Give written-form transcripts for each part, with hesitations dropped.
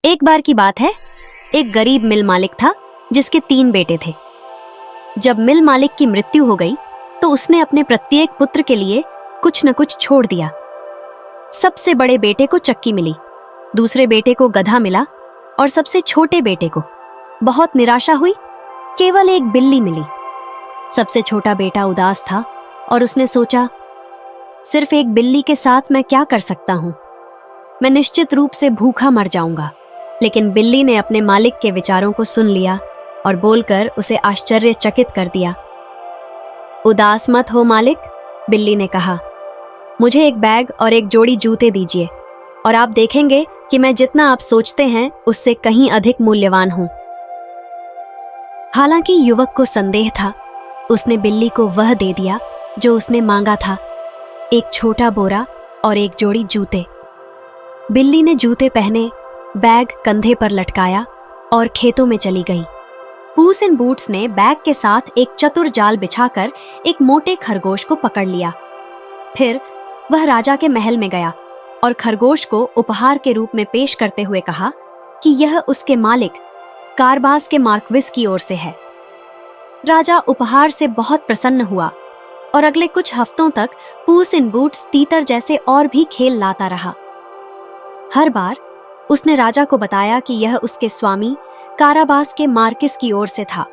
एक बार की बात है, एक गरीब मिल मालिक था जिसके 3 बेटे थे। जब मिल मालिक की मृत्यु हो गई तो उसने अपने प्रत्येक पुत्र के लिए कुछ न कुछ छोड़ दिया। सबसे बड़े बेटे को चक्की मिली, दूसरे बेटे को गधा मिला और सबसे छोटे बेटे को बहुत निराशा हुई, केवल एक बिल्ली मिली। सबसे छोटा बेटा उदास था और उसने सोचा, सिर्फ एक बिल्ली के साथ मैं क्या कर सकता हूं? मैं निश्चित रूप से भूखा मर जाऊंगा। लेकिन बिल्ली ने अपने मालिक के विचारों को सुन लिया और बोलकर उसे आश्चर्यचकित कर दिया। उदास मत हो मालिक, बिल्ली ने कहा, मुझे एक बैग और एक जोड़ी जूते दीजिए और आप देखेंगे कि मैं जितना आप सोचते हैं उससे कहीं अधिक मूल्यवान हूं। हालांकि युवक को संदेह था, उसने बिल्ली को वह दे दिया जो उसने मांगा था, एक छोटा बोरा और एक जोड़ी जूते। बिल्ली ने जूते पहने, बैग कंधे पर लटकाया और खेतों में चली गई। पूस इन बूट्स ने बैग के साथ एक चतुर जाल बिछाकर एक मोटे खरगोश को पकड़ लिया। फिर वह राजा के महल में गया और खरगोश को उपहार के रूप में पेश करते हुए कहा कि यह उसके मालिक कारबास के मार्क्विस की ओर से है। राजा उपहार से बहुत प्रसन्न हुआ और अगले कुछ हफ्तों तक पूस इन बूट्स तीतर जैसे और भी खेल लाता रहा। हर बार उसने राजा को बताया कि यह उसके स्वामी काराबास के मार्किस की ओर से था।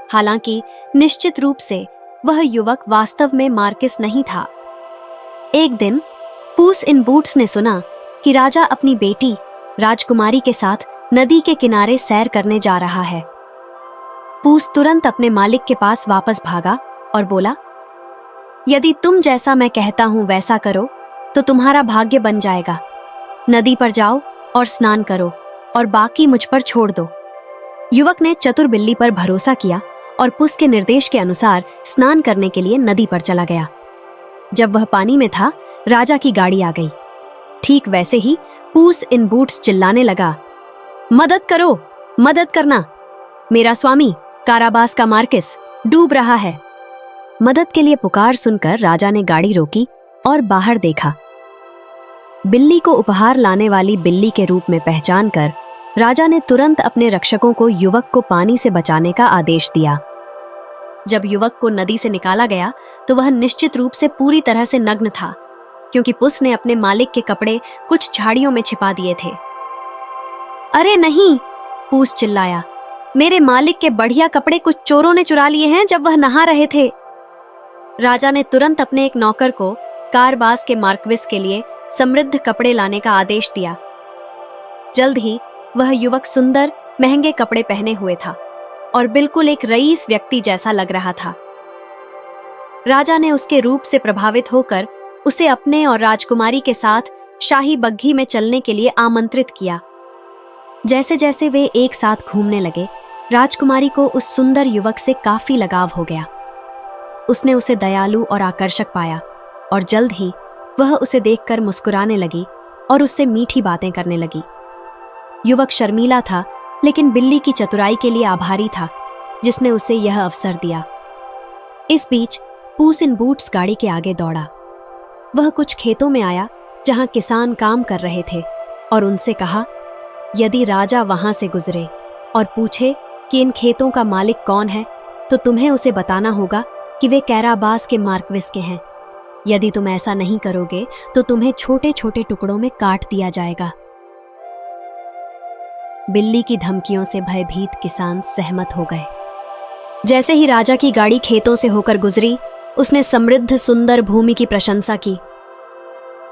हालांकि निश्चित रूप से वह युवक वास्तव में मार्किस नहीं था। एक दिन पूस इन बूट्स ने सुना कि राजा अपनी बेटी राजकुमारी के साथ नदी के किनारे सैर करने जा रहा है। पूस तुरंत अपने मालिक के पास वापस भागा और बोला, यदि तुम जैसा मैं कहता हूं वैसा करो तो तुम्हारा भाग्य बन जाएगा। नदी पर जाओ और स्नान करो और बाकी मुझ पर छोड़ दो। युवक ने चतुर बिल्ली पर भरोसा किया और पुस के निर्देश के अनुसार स्नान करने के लिए नदी पर चला गया। जब वह पानी में था, राजा की गाड़ी आ गई। ठीक वैसे ही पूस इन बूट्स चिल्लाने लगा, मदद करो, मदद करना, मेरा स्वामी काराबास का मार्किस डूब रहा है। मदद के लिए पुकार सुनकर राजा ने गाड़ी रोकी और बाहर देखा। बिल्ली को उपहार लाने वाली बिल्ली के रूप में पहचानकर राजा ने तुरंत अपने रक्षकों को युवक को पानी से बचाने का आदेश दिया। जब युवक को नदी से निकाला गया तो वह निश्चित रूप से पूरी तरह से नग्न था, क्योंकि पुस ने अपने मालिक के कपड़े कुछ झाड़ियों में छिपा दिए थे। अरे नहीं, पूस चिल्लाया, मेरे मालिक के बढ़िया कपड़े कुछ चोरों ने चुरा लिए हैं जब वह नहा रहे थे। राजा ने तुरंत अपने एक नौकर को कारबास के मार्क्विस के लिए समृद्ध कपड़े लाने का आदेश दिया। जल्द ही वह युवक सुंदर महंगे कपड़े पहने हुए था और बिल्कुल एक रईस व्यक्ति जैसा लग रहा था। राजा ने उसके रूप से प्रभावित होकर उसे अपने और राजकुमारी के साथ शाही बग्घी में चलने के लिए आमंत्रित किया। जैसे जैसे वे एक साथ घूमने लगे, राजकुमारी को उस सुंदर युवक से काफी लगाव हो गया। उसने उसे दयालु और आकर्षक पाया और जल्द ही वह उसे देखकर मुस्कुराने लगी और उससे मीठी बातें करने लगी। युवक शर्मीला था, लेकिन बिल्ली की चतुराई के लिए आभारी था, जिसने उसे यह अवसर दिया। इस बीच पूस इन बूट्स गाड़ी के आगे दौड़ा। वह कुछ खेतों में आया जहां किसान काम कर रहे थे और उनसे कहा, यदि राजा वहां से गुजरे और पूछे कि इन खेतों का मालिक कौन है, तो तुम्हें उसे बताना होगा कि वे कैराबास के मार्क्विस के हैं। यदि तुम ऐसा नहीं करोगे तो तुम्हें छोटे छोटे टुकड़ों में काट दिया जाएगा। बिल्ली की धमकियों से भयभीत किसान सहमत हो गए। जैसे ही राजा की गाड़ी खेतों से होकर गुजरी, उसने समृद्ध सुंदर भूमि की प्रशंसा की।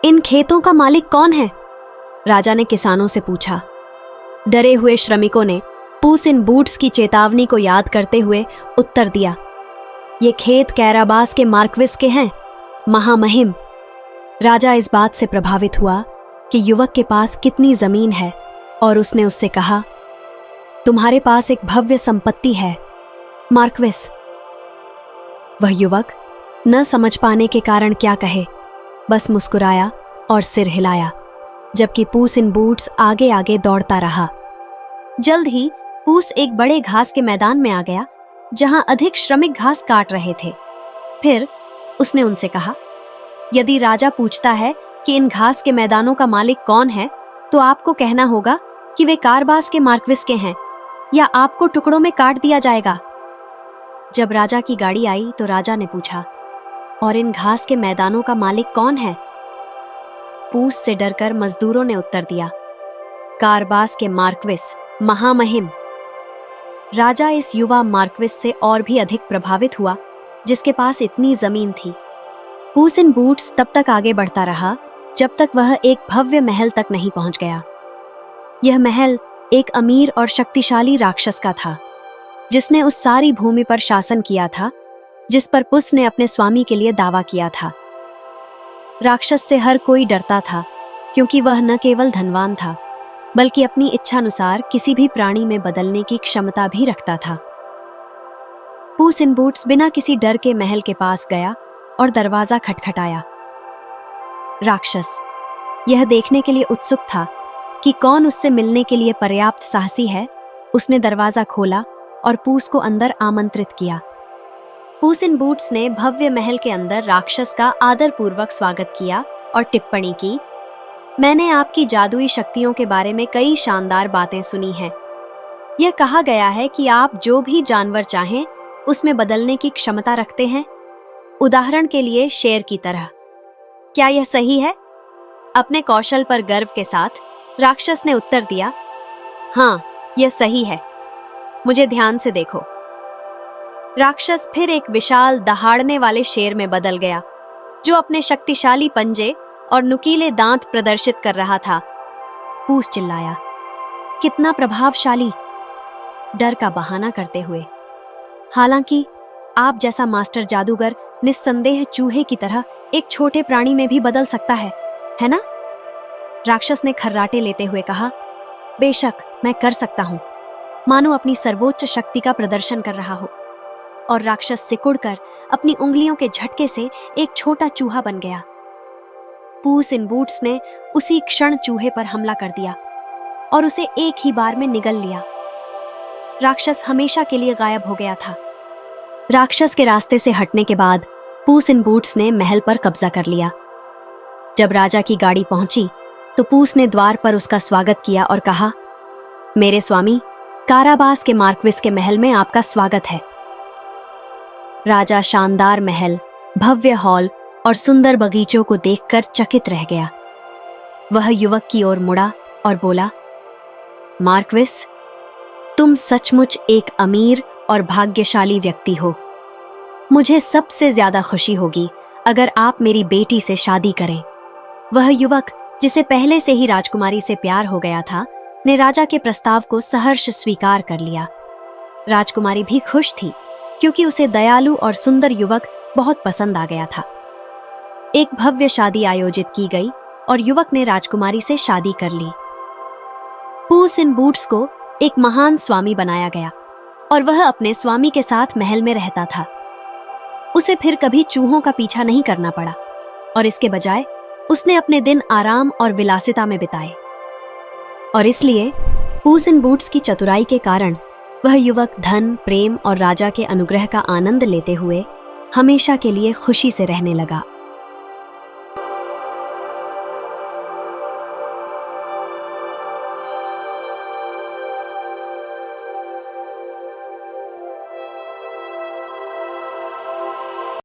इन खेतों का मालिक कौन है? राजा ने किसानों से पूछा। डरे हुए श्रमिकों ने पूस इन बूट्स की चेतावनी को याद करते हुए उत्तर दिया, ये खेत कैराबास के मार्क्विस के हैं, महामहिम। राजा इस बात से प्रभावित हुआ कि युवक के पास कितनी जमीन है और उसने उससे कहा, तुम्हारे पास एक भव्य संपत्ति है, मार्क्विस। वह युवक न समझ पाने के कारण क्या कहे, बस मुस्कुराया और सिर हिलाया, जबकि पूस इन बूट्स आगे आगे दौड़ता रहा। जल्द ही पूस एक बड़े घास के मैदान में आ गया जहां अधिक श्रमिक घास काट रहे थे। फिर उसने उनसे कहा, यदि राजा पूछता है कि इन घास के मैदानों का मालिक कौन है, तो आपको कहना होगा कि वे कारबास के मार्क्विस के हैं या आपको टुकड़ों में काट दिया जाएगा। जब राजा की गाड़ी आई तो राजा ने पूछा, और इन घास के मैदानों का मालिक कौन है? पूछ से डरकर मजदूरों ने उत्तर दिया, कारबास के मार्क्विस महामहिम। राजा इस युवा मार्क्विस से और भी अधिक प्रभावित हुआ, जिसके पास इतनी जमीन थी। पूस इन बूट्स तब तक आगे बढ़ता रहा जब तक वह एक भव्य महल तक नहीं पहुंच गया। यह महल एक अमीर और शक्तिशाली राक्षस का था, जिसने उस सारी भूमि पर शासन किया था जिस पर पुस ने अपने स्वामी के लिए दावा किया था। राक्षस से हर कोई डरता था, क्योंकि वह न केवल धनवान था बल्कि अपनी इच्छानुसार किसी भी प्राणी में बदलने की क्षमता भी रखता था। पूस इन बूट्स बिना किसी डर के महल के पास गया और दरवाजा खटखटाया। राक्षस यह देखने के लिए उत्सुक था कि कौन उससे मिलने के लिए पर्याप्त साहसी है। उसने दरवाजा खोला और पूस को अंदर आमंत्रित किया। पूस इन बूट्स ने भव्य महल के अंदर राक्षस का आदरपूर्वक स्वागत किया और टिप्पणी की, मैंने आपकी जादुई शक्तियों के बारे में कई शानदार बातें सुनी हैं। यह कहा गया है कि आप जो भी जानवर चाहें उसमें बदलने की क्षमता रखते हैं, उदाहरण के लिए शेर की तरह। क्या यह सही है? अपने कौशल पर गर्व के साथ राक्षस ने उत्तर दिया, हाँ, यह सही है। मुझे ध्यान से देखो। राक्षस फिर एक विशाल दहाड़ने वाले शेर में बदल गया, जो अपने शक्तिशाली पंजे और नुकीले दांत प्रदर्शित कर रहा था। पूस चिल्लाया, कितना प्रभावशाली! डर का बहाना करते हुए। हालांकि आप जैसा मास्टर जादूगर निस्संदेह चूहे की तरह एक छोटे प्राणी में भी बदल सकता है ना? राक्षस ने खर्राटे लेते हुए कहा, बेशक मैं कर सकता हूं, मानो अपनी सर्वोच्च शक्ति का प्रदर्शन कर रहा हो। और राक्षस सिकुड़कर अपनी उंगलियों के झटके से एक छोटा चूहा बन गया। पूस इन बूट्स ने उसी क्षण चूहे पर हमला कर दिया और उसे एक ही बार में निगल लिया। राक्षस हमेशा के लिए गायब हो गया था। राक्षस के रास्ते से हटने के बाद पूस इन बूट्स ने महल पर कब्जा कर लिया। जब राजा की गाड़ी पहुंची तो पूस ने द्वार पर उसका स्वागत किया और कहा, मेरे स्वामी, काराबास के मार्क्विस के महल में आपका स्वागत है। राजा शानदार महल, भव्य हॉल और सुंदर बगीचों को देखकर चकित रह गया। वह युवक की ओर मुड़ा और बोला, मार्क्विस, तुम सचमुच एक अमीर और भाग्यशाली व्यक्ति हो। मुझे सबसे ज्यादा खुशी होगी अगर आप मेरी बेटी से शादी करें। वह युवक, जिसे पहले से ही राजकुमारी से प्यार हो गया था, ने राजा के प्रस्ताव को सहर्ष स्वीकार कर लिया। राजकुमारी भी खुश थी, क्योंकि उसे दयालु और सुंदर युवक बहुत पसंद आ गया था। एक भव्य शादी आयोजित की गई और युवक ने राजकुमारी से शादी कर ली। पूस इन बूट्स को एक महान स्वामी बनाया गया और वह अपने स्वामी के साथ महल में रहता था। उसे फिर कभी चूहों का पीछा नहीं करना पड़ा और इसके बजाय उसने अपने दिन आराम और विलासिता में बिताए। और इसलिए पूस इन बूट्स की चतुराई के कारण वह युवक धन, प्रेम और राजा के अनुग्रह का आनंद लेते हुए हमेशा के लिए खुशी से रहने लगा।